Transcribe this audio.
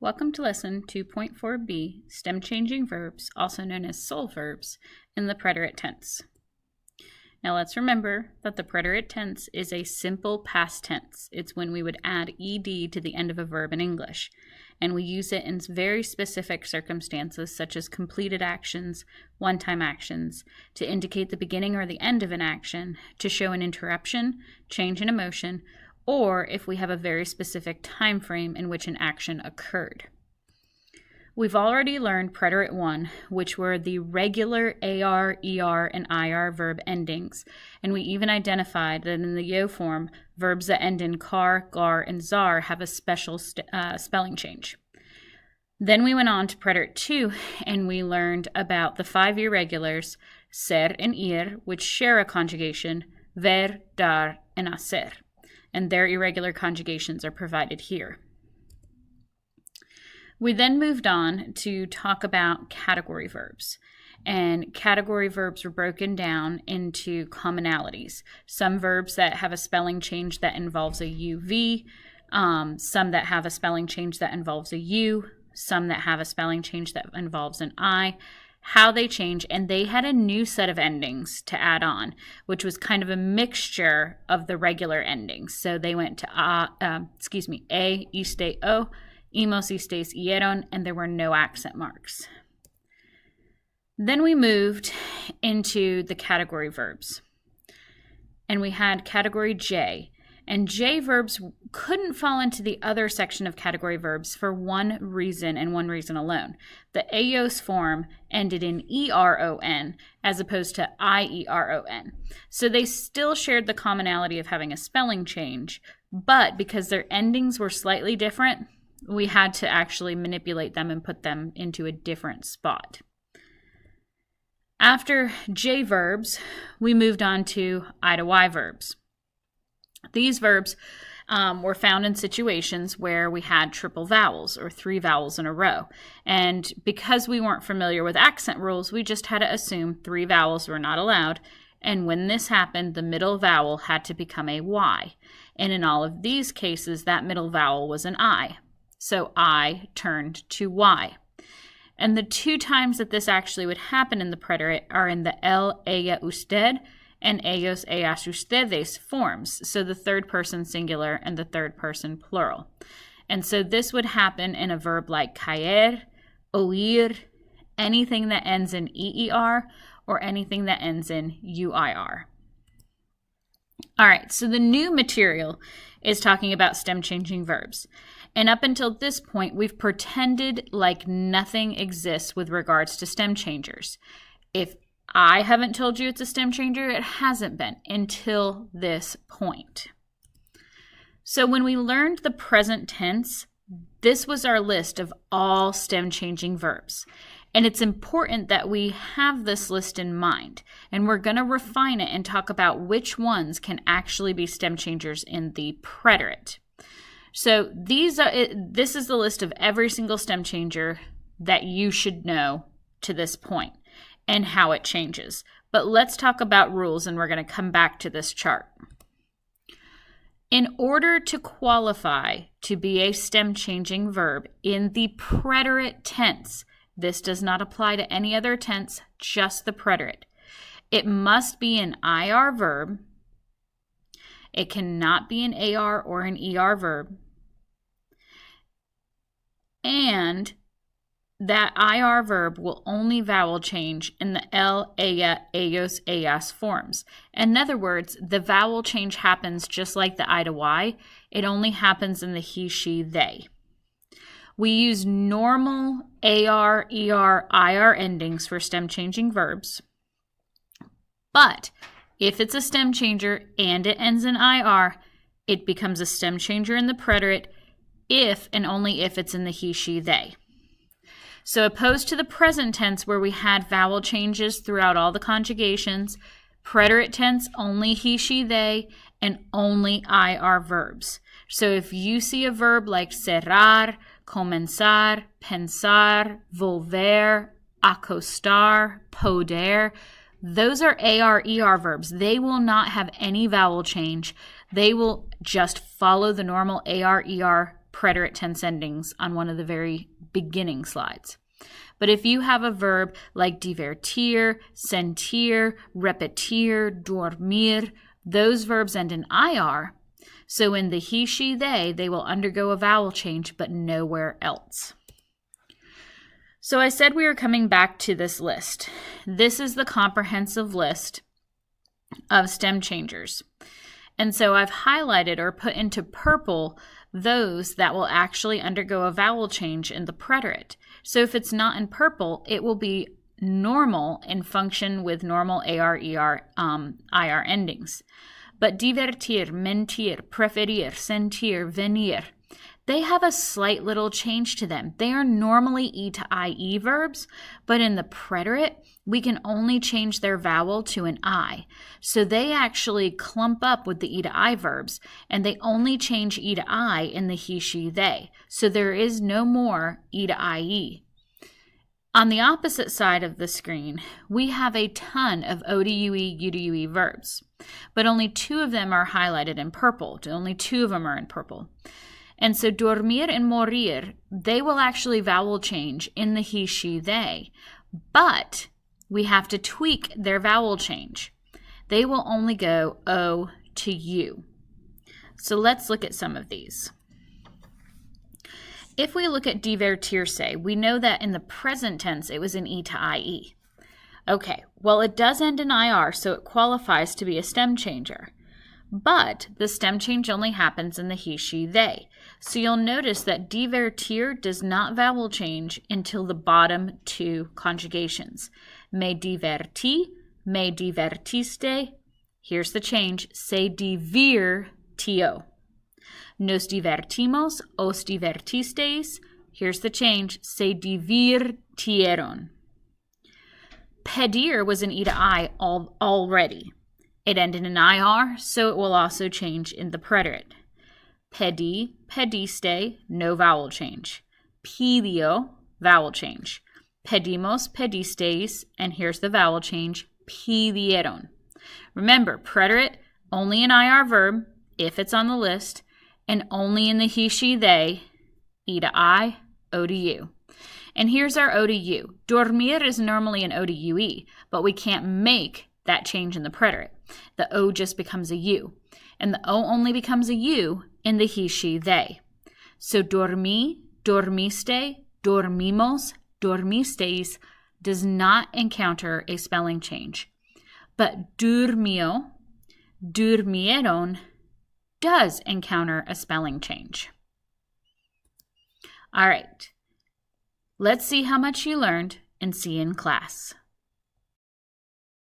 Welcome to lesson 2.4b, stem changing verbs, also known as sole verbs, in the preterite tense. Now let's remember that the preterite tense is a simple past tense. It's when we would add ed to the end of a verb in English, and we use it in very specific circumstances such as completed actions, one-time actions, to indicate the beginning or the end of an action, to show an interruption, change in emotion, or if we have a very specific time frame in which an action occurred. We've already learned preterite 1, which were the regular AR, ER, and IR verb endings, and we even identified that in the yo form, verbs that end in car, gar, and zar have a special spelling change. Then we went on to preterite 2, and we learned about the 5 irregulars, ser and ir, which share a conjugation, ver, dar, and hacer, and their irregular conjugations are provided here. We then moved on to talk about category verbs, and category verbs were broken down into commonalities. Some verbs that have a spelling change that involves a UV, some that have a spelling change that involves a U, some that have a spelling change that involves an I, how they change, and they had a new set of endings to add on, which was kind of a mixture of the regular endings. So they went to a, iste, o, imos, istes, ieron, and there were no accent marks. Then we moved into the category verbs, and we had category J, and J verbs couldn't fall into the other section of category verbs for one reason and one reason alone. The eos form ended in eron as opposed to ieron. So they still shared the commonality of having a spelling change, but because their endings were slightly different, we had to actually manipulate them and put them into a different spot. After J verbs, we moved on to I to Y verbs. These verbs were found in situations where we had triple vowels or 3 vowels in a row. And because we weren't familiar with accent rules, we just had to assume 3 vowels were not allowed. And when this happened, the middle vowel had to become a Y. And in all of these cases, that middle vowel was an I. So I turned to Y. And the 2 times that this actually would happen in the preterite are in the él, ella, usted, and ellos, ellas, ustedes forms, so the third person singular and the third person plural. And so this would happen in a verb like caer, oír, anything that ends in EER, or anything that ends in UIR. All right, so the new material is talking about stem changing verbs. And up until this point, we've pretended like nothing exists with regards to stem changers. If I haven't told you it's a stem changer, it hasn't been until this point. So when we learned the present tense, this was our list of all stem changing verbs. And it's important that we have this list in mind. And we're going to refine it and talk about which ones can actually be stem changers in the preterite. So this is the list of every single stem changer that you should know to this point and how it changes. But let's talk about rules, and we're going to come back to this chart. In order to qualify to be a stem changing verb in the preterite tense, this does not apply to any other tense, just the preterite. It must be an IR verb. It cannot be an AR or an ER verb. And that IR verb will only vowel change in the él, ella, ellos, ellas forms. In other words, the vowel change happens just like the I to Y. It only happens in the he, she, they. We use normal AR, ER, IR endings for stem changing verbs. But if it's a stem changer and it ends in IR, it becomes a stem changer in the preterite if and only if it's in the he, she, they. So opposed to the present tense where we had vowel changes throughout all the conjugations, preterite tense only he, she, they, and only IR verbs. So if you see a verb like cerrar, comenzar, pensar, volver, acostar, poder, those are AR, ER verbs. They will not have any vowel change. They will just follow the normal AR, ER preterite tense endings on one of the very beginning slides. But if you have a verb like divertir, sentir, repetir, dormir, those verbs end in IR. So in the he, she, they will undergo a vowel change, but nowhere else. So I said we were coming back to this list. This is the comprehensive list of stem changers. And so I've highlighted or put into purple those that will actually undergo a vowel change in the preterite. So if it's not in purple, it will be normal and function with normal AR, ER, IR endings. But divertir, mentir, preferir, sentir, venir, they have a slight little change to them. They are normally E to IE verbs, but in the preterite, we can only change their vowel to an I. So they actually clump up with the E to I verbs, and they only change E to I in the he, she, they. So there is no more E to IE. On the opposite side of the screen, we have a ton of ODUE, UDUE verbs, but only 2 of them are highlighted in purple. Only 2 of them are in purple. And so dormir and morir, they will actually vowel change in the he, she, they, but we have to tweak their vowel change. They will only go O to U. So let's look at some of these. If we look at divertirse, we know that in the present tense it was an E to IE. Okay, well it does end in IR, so it qualifies to be a stem changer. But the stem change only happens in the he, she, they. So you'll notice that divertir does not vowel change until the bottom 2 conjugations. Me diverti, me divertiste. Here's the change. Se divirtio. Nos divertimos, os divertisteis. Here's the change. Se divirtieron. Pedir was an E to I already. It ended in IR, so it will also change in the preterite. Pedi, pediste, no vowel change. Pedio, vowel change. Pedimos, pedisteis, and here's the vowel change, pidieron. Remember, preterite, only an IR verb, if it's on the list, and only in the he, she, they, E to I, O to U. And here's our O to U. Dormir is normally an O to UE, but we can't make that change in the preterite. The O just becomes a U. And the O only becomes a U in the he, she, they. So dormi, dormiste, dormimos, dormisteis does not encounter a spelling change. But durmio, durmieron does encounter a spelling change. All right. Let's see how much you learned and see you in class.